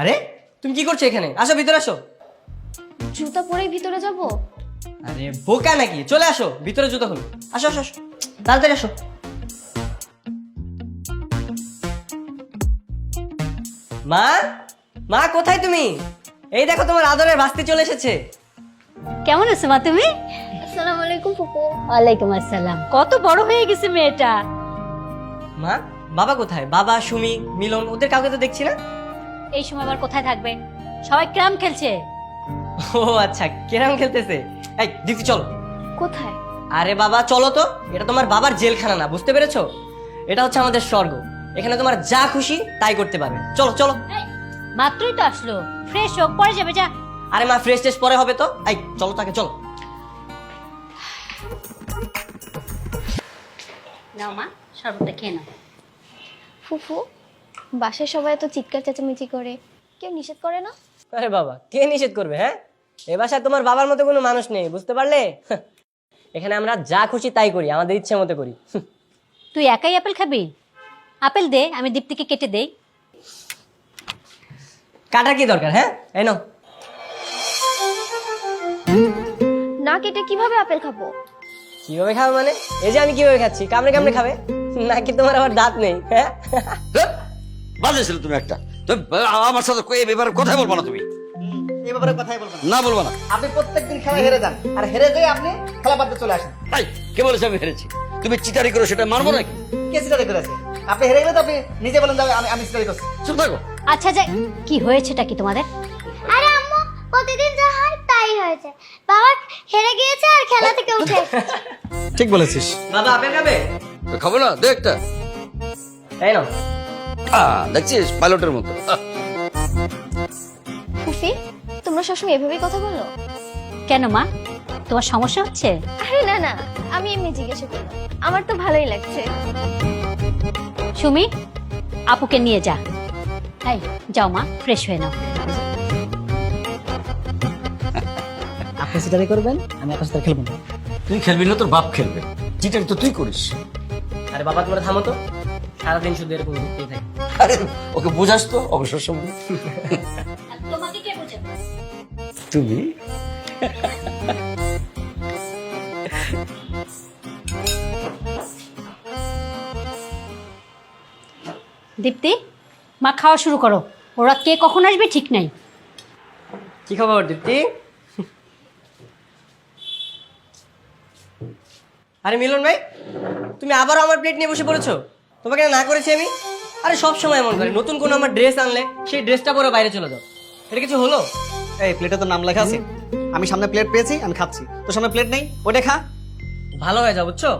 আরে তুমি কি করছো এখানে? আসো ভিতরে আসো। জুতা পরেই ভিতরে যাব? আরে বোকা নাকি, চলে আসো ভিতরে, জুতো খুলো। আসো আসো আসো, তাড়াতাড়ি আসো। মা, মা কোথায় তুমি? এই দেখো তোমার আদরের ভাস্তি চলে এসেছে। কেমন আছো মা তুমি? আসসালামু আলাইকুম ফুপু। ওয়ালাইকুম আসসালাম। কত বড় হয়ে গেছে মেয়েটা। মা, বাবা কোথায়? বাবা, সুমি, মিলন, ওদের কাউকে তো দেখছি না। এই সময় আবার কোথায় থাকবে? সবাই ক্যারাম খেলছে। ও আচ্ছা, কেরাম খেলতেছে। এই দিদি চলো। কোথায়? আরে বাবা চলো তো, এটা তোমার বাবার জেলখানা না, বুঝতে পেরেছো? এটা হচ্ছে আমাদের স্বর্গ। এখানে তোমার যা খুশি তাই করতে পারবে। চলো চলো। এই, মাত্রই তো আসলো, ফ্রেশ হোক, পরে যাবে যা। আরে মা, ফ্রেশ টেস্ট পরে হবে তো। এই চলো তাকে, চলো। নাও মা, শরবতটা খেয়ে নাও। ফুফু, বাসায় সবাই এত চিৎকার চেঁচামেচি করে, কেউ নিষেধ করে না? আরে বাবা, কে নিষেধ করবে? হ্যাঁ, এ বাসায় তোমার বাবার মতো কোনো মানুষ নেই, বুঝতে পারলে? এখানে আমরা যা খুশি তাই করি, আমাদের ইচ্ছে মতো করি। তুই একাই আপেল খাবি? আপেল দে, আমি দীপ্তিকে কেটে দেই। কাটার কি দরকার? হ্যাঁ, এই নাও। না কেটে কিভাবে আপেল খাবো? কিভাবে খাবে মানে? এই যে আমি কিভাবে খাচ্ছি, কামড়ে কামড়ে খাবে নাকি? তোমার আবার দাঁত নেই? হ্যাঁ, বাজে ছিল তুমি একটা। তুমি আমার সাথে এই ব্যাপারে কথাই বলবো না তুমি। এই ব্যাপারে কথাই বলবেন না। না বলবো না। আপনি প্রত্যেকদিন খেলা হেরে যান, আর হেরে যেয়ে আপনি খেলা বাদ দিয়ে চলে আসেন। তাই কে বলেছে আমি হেরেছি? তুমি চিটারি করো, সেটা মানবো নাকি? কে সিটারি করেছে? আপনি হেরে গেলে তো আপনি নিজে বলেন যে আমি সিটারি করছি। চুপ থাকো। আচ্ছা যাই, কি হয়েছেটা কি তোমাদের? আরে আম্মু, প্রতিদিন যা হয় তাই হয়েছে। বাবা হেরে গিয়েছে আর খেলা থেকে উঠে এসেছে। ঠিক বলেছিস। বাবা আপেল খাবে? খাবো না, দে একটা। এই নাও। দেখছিস পাইলটের মতো। ফুফি, তোমরা সবসময় এভাবেই কথা বলো? কেন মা, তোমার সমস্যা হচ্ছে? আরে না না, আমি এমনি জিজ্ঞাসা করলাম, আমার তো ভালোই লাগছে। সুমি, আপুকে নিয়ে যা। এই যাও মা, ফ্রেশ হয়ে নাও। আপনি সিটারি করবেন, আমি আপনার সাথে খেলবো না। তুই খেলবি না, তোর বাপ খেলবে। চিটারি তো তুই করিস। আরে বাবা তোমরা থামো তো, সারাদিন শুধু এরকম ঘুরতেই থাকে। আরে ওকে বোঝাস তো অবসর সময়। তোমাকে কে বোঝাবে? তুমি দীপ্তি, মা খাওয়া শুরু করো। ওরা কে কখন আসবে ঠিক নাই। কি খবর দীপ্তি? আরে মিলন ভাই, তুমি আবার আমার প্লেট নিয়ে বসে পড়েছো। তোমাকে না করেছি আমি? আরে সব সময় এমন করে, নতুন কোনো আমার ড্রেস আনলে সেই ড্রেসটা পরে বাইরে চলে যাও। এটা কিছু হলো? এই প্লেটে তো নাম লেখা আছে। আমি সামনে প্লেট পেয়েছি, আমি খাচ্ছি। তোর সামনে প্লেট নেই, ওটা খা। ভালো হয়ে যাও, বুঝছো?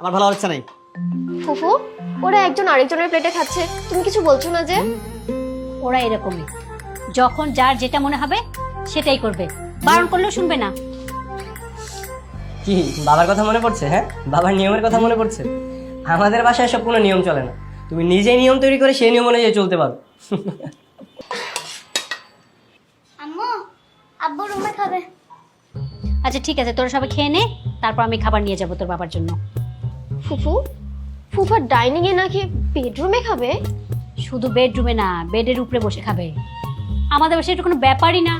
আমার ভালো হচ্ছে নাই। ফুফু, ওরা একজন আরেকজনের প্লেটে খাচ্ছে, তুমি কিছু বলছো না যে? ওরা এরকমই, যখন যার যেটা মনে হবে সেটাই করবে, বারণ করলেও শুনবে না। কি বাবার কথা মনে পড়ছে? হ্যাঁ, বাবার নিয়মের কথা মনে পড়ছে? আমাদের বাসায় সব কোনো নিয়ম চলে না, তুমি নিজেই নিয়ম তৈরি করে সেই নিয়ম অনুযায়ী চলতে পারো। আম্মু, আব্বু রুমে খাবে। আচ্ছা ঠিক আছে, তোরা সবাই খেয়ে নে, তারপর আমি খাবার নিয়ে যাবো তোর বাবার জন্য। ফুফু, ফুফা ডাইনিং এ নাকি বেডরুমে খাবে? শুধু বেডরুমে না, বেডের উপরে বসে খাবে। আমাদের বাসায় এটা কোনো ব্যাপারই না।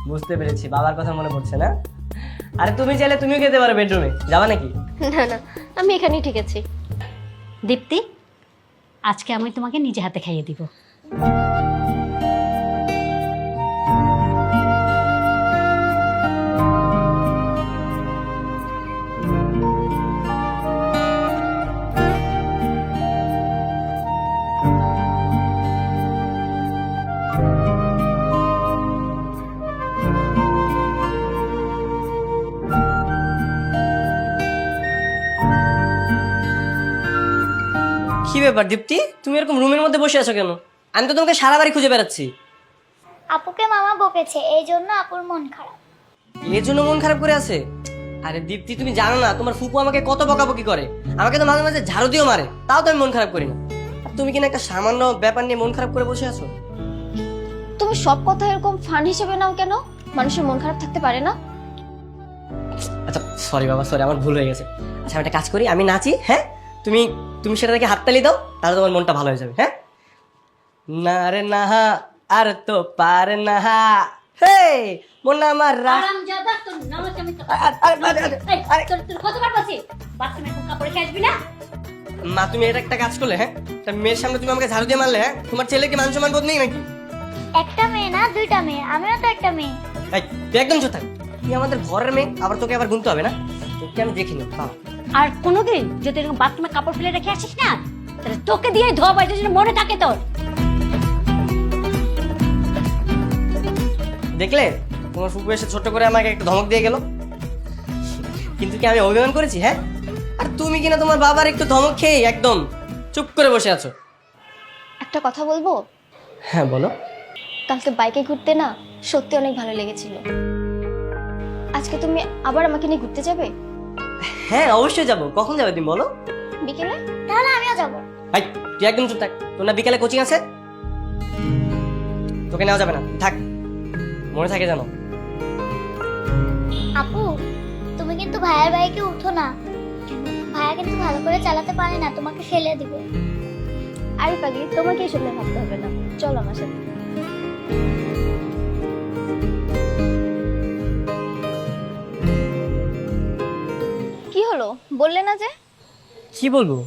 বুঝতে পেরেছি, বাবার কথা মনে পড়ছে না? আরে তুমি চাইলে তুমিও খেতে পারো, বেডরুমে যাবা নাকি? না না, আমি এখানেই ঠিক আছি। দীপ্তি, আজকে আমি তোমাকে নিজে হাতে খাইয়ে দিব। কি ব্যাপার দীপ্তি, তুমি এরকম রুমের মধ্যে বসে আছো কেন? আমি তো তোমাকে সারা বাড়ি খুঁজে বেড়াচ্ছি। আপুকে মামা বকেছে, এই জন্য আপুর মন খারাপ। এর জন্য মন খারাপ করে আছে? আরে দীপ্তি, তুমি জানো না তোমার ফুপু আমাকে কত বকাবকি করে? আমাকে তো মাঝে মাঝে ঝাড়ু দিয়েও মারে, তাও তো আমি মন খারাপ করি না। আর তুমি কিনা একটা সামান্য ব্যাপার নিয়ে মন খারাপ করে বসে আছো। তুমি সব কথা এরকম ফান হিসেবে নাও কেন? মানুষের মন খারাপ থাকতে পারে না? আচ্ছা সরি বাবা, সরি, আমার ভুল হয়ে গেছে। আচ্ছা আমি একটা কাজ করি, আমি নাচি, হ্যাঁ? তুমি তুমি সেটা থেকে হাততালি দাও, তাহলে তোমার মনটা ভালো হয়ে যাবে। হ্যাঁ, না রে না, আর তো পারে না। হে মন আমার আরামজাদা, তোর নামে আমি তো এই, তোর কতবার বলছি বাথরুমে কোন কাপড় রেখে আসবি না? মা তুমি এটা একটা কাজ করলে, হ্যাঁ? তা মেয়ের সামনে তুমি আমাকে ঝাড়ু দিয়ে মারলে, হ্যাঁ? তোমার ছেলে কি মান সম্মান বোধ নেই নাকি? একটা মেয়ে না, দুইটা মেয়ে, আমিও তো একটা মেয়ে। এই, তুই একদম চুপ থাক। তুই আমাদের ঘরের মেয়ে, আবার তোকে আবার গুনতে হবে না? তোকে আমি দেখিনি বাবা। আর কোনোদিন যদি এরকম বাথরুমে কাপড় ফেলে রেখে আসিস না, তাহলে তোকে দিয়ে ধোয়া বাইতে যেন মনে থাকে তোর। দেখলে তোমার ফুপু এসে ছোট করে আমাকে একটা ধমক দিয়ে গেল, কিন্তু কি আমি অভিমান করেছি? হ্যাঁ, আর তুমি কিনা তোমার বাবার একটু ধমক খেয়ে একদম চুপ করে বসে আছো। একটা কথা বলবো? হ্যাঁ বলো। কালকে বাইকে ঘুরতে না সত্যি অনেক ভালো লেগেছিল। আজকে তুমি আবার আমাকে নিয়ে ঘুরতে যাবে? হ্যাঁ অবশ্যই যাবো। কখন যাবে তুমি বলো? বিকেলে? তাহলে আমিও যাবো। ভাই তুই একদম চুপ থাক। তোর না বিকালে কোচিং আছে? তোকে নেওয়া যাবে না, থাক, মনে থাকে জানো। আপু, তুমি কিন্তু ভাইয়ের বাইকে উঠো না, ভাইয়া কিন্তু ভালো করে চালাতে পারে না, তোমাকে ফেলে দিবে। আরে পাগলি, তোমাকে এসব নিয়ে ভাবতে হবে না, চলো আমার সাথে। কি হলো, বললে না যে? কি বলবো?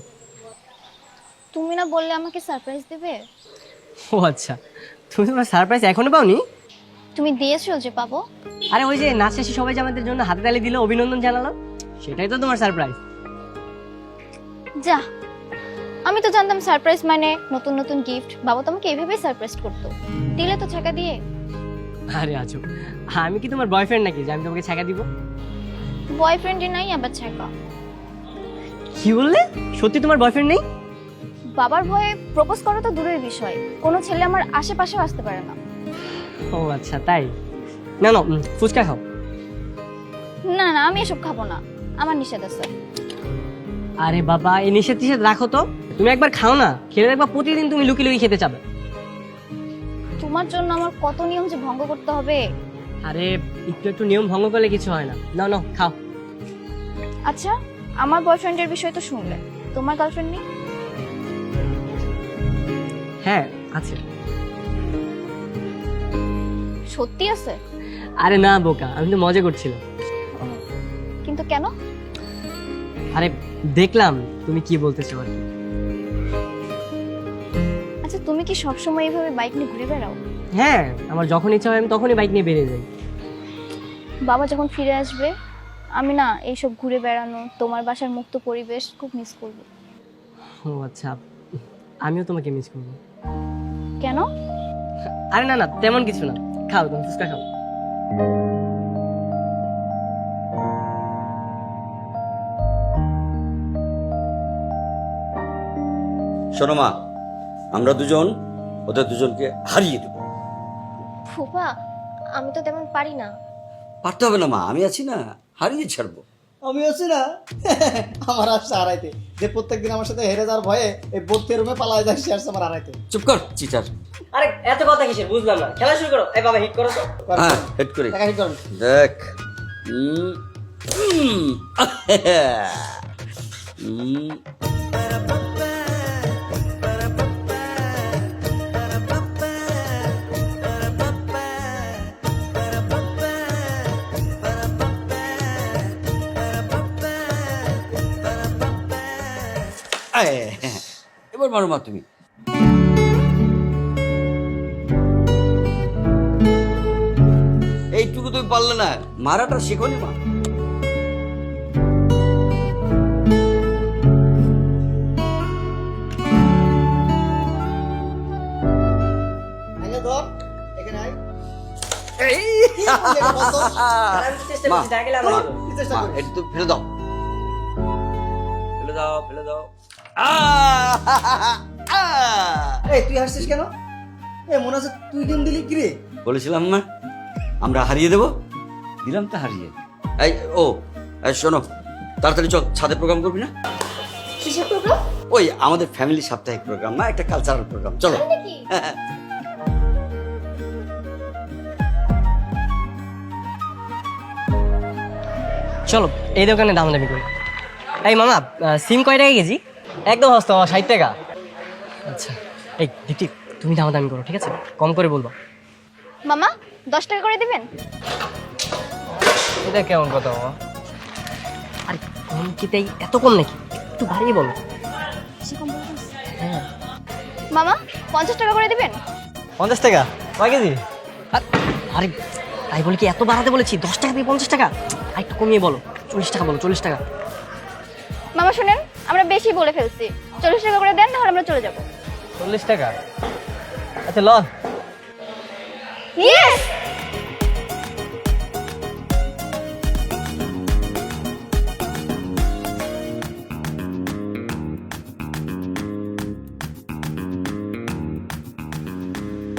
তুমি না বললে আমাকে সারপ্রাইজ দেবে? ও আচ্ছা, তুমি তোমার সারপ্রাইজ এখনো পাওনি? তুমি দিয়েছো যে পাবো। আরে ওই যে নাচ শেষে সবাই যে আমাদের জন্য হাতে তালি দিল, অভিনন্দন জানালো, সেটাই তো তোমার সারপ্রাইজ। যা, আমি তো জানতাম সারপ্রাইজ মানে নতুন নতুন গিফট। বাবা তো আমাকে এইভাবেই সারপ্রাইজ করতো, দিলে তো ছাকা দিয়ে। আরে আছো, আমি কি তোমার বয়ফ্রেন্ড নাকি যে আমি তোমাকে ছাকা দিব? বয়ফ্রেন্ডই নাই আবার ছাকা? কি বললে? সত্যি তোমার বয়ফ্রেন্ড নেই? বাবার ভয়ে প্রপোজ করা তো দূরের বিষয়, কোনো ছেলে আমার আশেপাশেও আসতে পারে না। ও আচ্ছা তাই। না না, ফুচকা খাও। না না, আমি এসব খাবো না, আমার নিষেধ আছে। আরে বাবা, এই নিষেধ টিষেধ রাখো তো। তুমি একবার খাও না, খেলে দেখবা প্রতিদিন তুমি লুকিয়ে লুকিয়ে খেতে চাবে। তোমার জন্য আমার কত নিয়ম যে ভঙ্গ করতে হবে। আরে একটু একটু নিয়ম ভঙ্গ করলে কিছু হয় না। না না, খাও। আচ্ছা, আমার বয়ফ্রেন্ডের বিষয় তো শুনলে, তোমার গার্লফ্রেন্ড নেই? হ্যাঁ আছে। সত্যি আছে? আরে না বোকা, আমি তো মজা করছিলাম। কিন্তু কেন? আরে দেখলাম তুমি কি বলতেছো আর কি। আচ্ছা, তুমি কি সবসময় এইভাবে বাইক নিয়ে ঘুরে বেড়াও? হ্যাঁ, আমার যখন ইচ্ছা হয় আমি তখনই বাইক নিয়ে বেরিয়ে যাই। বাবা যখন ফিরে আসবে, আমি না এইসব ঘুরে বেড়ানো, তোমার বাসার মুক্ত পরিবেশ খুব মিস করব। ও আচ্ছা, আমিও তোমাকে মিস করবো। কেন? আরে না না, তেমন কিছু না। খাও, তুমি ফুচকা খাও। শোনো মা, আমরা দুজন ওদের দুজনকে হারিয়ে দেবো। ফুপা, আমি তো তেমন পারি না। পারতে হবে না মা, আমি আছি না, হারিয়ে ছাড়বো। আমি আছি না আমার আসছে হারাইতে, যে প্রত্যেকদিন আমার সাথে হেরে যাওয়ার ভয়ে এই বোর্ডের রুমে পালায় যায়, সে আসছে আমার হারাইতে। চুপ কর চিটার। আরে এত কথা কিসের, বুঝলাম না। খেলা শুরু করো। এই বাবা, হিট করো তো। হ্যাঁ হেড করে টাকা ঠিক করুন। দেখ। উম, এবার মারো মা তুমি। এইটুকু তুমি পারলে না, মারাটা শেখনি মা। আইলে ধর, এখানে আয়। এই আমি তো চেষ্টা করছি, দেখা গেলে আমার হলো। কি চেষ্টা মা, করিস? এটা তো ফেলে দাও, ফেলে দাও, ফেলে দাও। এই তুই হাসছিস কেন? এ মনে হচ্ছে তুই গেম দিলি কি রে? বলেছিলাম না আমরা হারিয়ে দেব, দিলাম তো হারিয়ে। এই ও এই শোনো, তাড়াতাড়ি চল, ছাদে প্রোগ্রাম করবি না? কিসের প্রোগ্রাম? ওই আমাদের ফ্যামিলি সাপ্তাহিক প্রোগ্রাম, না একটা কালচারাল প্রোগ্রাম, চলো। নাকি? চলো এই দোকানে দামাদামি করি। এই মামা, সিম কয় টাকা কেজি? একদম সস্তা মামা, 60 টাকা। আচ্ছা এই দীপ্তি, তুমি দামাদামি করো, ঠিক আছে? কম করে বলবো। মামা 10 টাকা করে দিবেন? এটা কেমন কথা বাবা? আরে কম কিতেই এত কম নাকি? একটু বাড়িয়ে বলো। হ্যাঁ। মামা 50 টাকা করে দিবেন? 50 টাকা কয় কেজি? আরে তাই বলে কি এত বাড়াতে বলেছি? 10 টাকা দিয়ে 50 টাকা? আর একটু কমিয়ে বলো, 40 টাকা বলো, 40 টাকা। মামা শুনেন, আমরা বেশি বলে ফেলছি, 40 টাকা করে দেন, তাহলে আমরা চলে যাব। 40 টাকা? আচ্ছা ল। ইয়েস!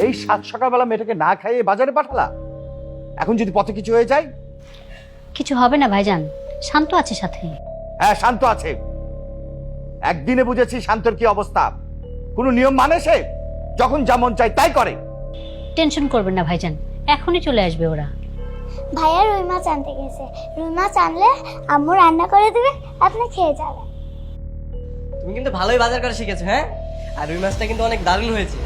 এই 7 সকালবেলা মেয়েটাকে না খাইয়ে বাজারে পাঠালা, এখন যদি পথে কিছু হয়ে যায়? কিছু হবে না ভাইজান, শান্ত আছে সাথে। হ্যাঁ শান্ত আছে, একদিনে বুঝেছি শান্তর কি অবস্থা। কোনো নিয়ম মানে সে? যখন যেমন চাই তাই করে। টেনশন করবেন না ভাইজান, এখনই চলে আসবে ওরা। ভাইয়া রুই মাছ আনতে গেছে, রুই মাছ আনলে আম্মু রান্না করে দেবে, আপনি খেয়ে যাবেন। তুমি কিন্তু ভালোই বাজার করা শিখেছো, হ্যাঁ? আর রুই মাছটা কিন্তু অনেক দারুণ হয়েছে।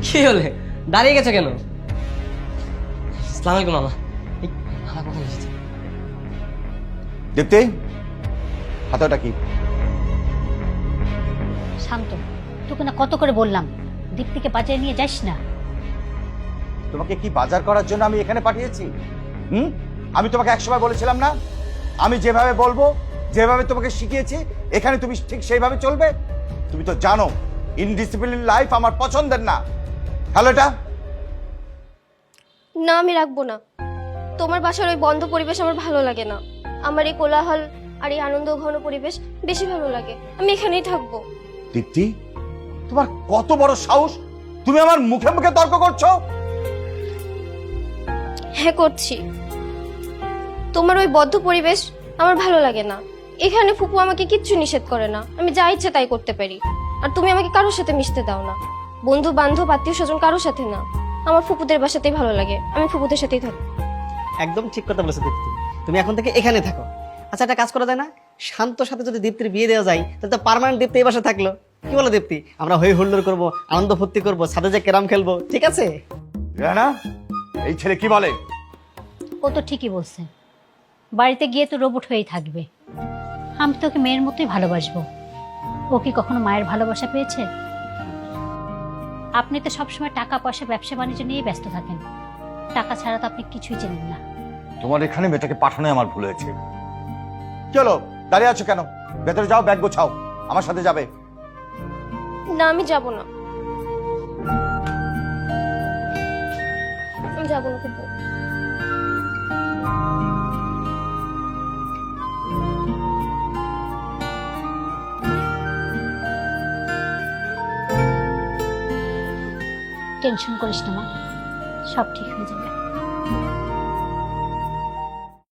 কি হলে দাঁড়িয়ে গেছো কেন? আসসালামু আলাইকুম মামা। এই মামা কখন এসেছে? দীপ্তি, হাতে ওটা কি? শান্ত, তোকে না কত করে বললাম দীপ্তিকে বাজারে নিয়ে যাস না। তোমাকে কি বাজার করার জন্য আমি এখানে পাঠিয়েছি? আমি তোমাকে একসময় বলেছিলাম না, আমি যেভাবে বলবো, যেভাবে তোমাকে শিখিয়েছি, এখানে তুমি ঠিক সেইভাবে চলবে। তুমি তো জানো ইনডিসিপ্লিন লাইফ আমার পছন্দের না। হ্যালো, এটা না, আমি রাখবো না। তোমার বাসার ওই বন্ধ পরিবেশ আমার ভালো লাগে না। আমার এই কোলাহল আর এই আনন্দ ঘন পরিবেশ বেশি ভালো লাগে। আমি এখানেই থাকবো। দীপ্তি, তোমার কত বড় সাহস, তুমি আমার মুখে মুখে তর্ক করছো? হ্যাঁ করছি। তোমার ওই বদ্ধ পরিবেশ আমার ভালো লাগে না। এখানে ফুপু আমাকে কিচ্ছু নিষেধ করে না, আমি যা ইচ্ছে তাই করতে পারি। আর তুমি আমাকে কারোর সাথে মিশতে দাও না, বন্ধু বান্ধব আত্মীয় স্বজন কারোর সাথে না। আমার ফুপুদের বাসাতেই ভালো লাগে, আমি ফুপুদের সাথেই থাকবো। একদম ঠিক কথা বলেছো দীপ্তি, তুমি এখন থেকে এখানে থাকো। আচ্ছা একটা কাজ করা যায় না, শান্তর সাথে যদি দীপ্তির বিয়ে দেওয়া যায় তাহলে তো পার্মানেন্ট দীপ্তি এই বাসায় থাকলো। কি বলো দীপ্তি? আমরা হই হুল্লোড় করবো, আনন্দ ফুর্তি করবো, সাথে যে ক্যারাম খেলবো, ঠিক আছে? রানা, এই ছেলে কি বলে? ও তো ঠিকই বলছে, বাড়িতে গিয়ে তো রোবট হয়েই থাকবে। আমি তো ওকে মেয়ের মতোই ভালোবাসবো। ও কি কখনো মায়ের ভালোবাসা পেয়েছে? আপনি তো সবসময় টাকা পয়সা ব্যবসা বাণিজ্য নিয়েই ব্যস্ত থাকেন, টাকা ছাড়া তো আপনি কিছুই চেনেন না। তোমার এখানে মেয়েটাকে পাঠানো আমার ভুল হয়েছে। চলো, দাঁড়িয়ে আছো কেন? ভেতরে যাও, ব্যাগ গোছাও, আমার সাথে যাবে। না, আমি যাব না। আমি যাবো না ফুপু। টেনশন করিস না মা, সব ঠিক হয়ে যাবে।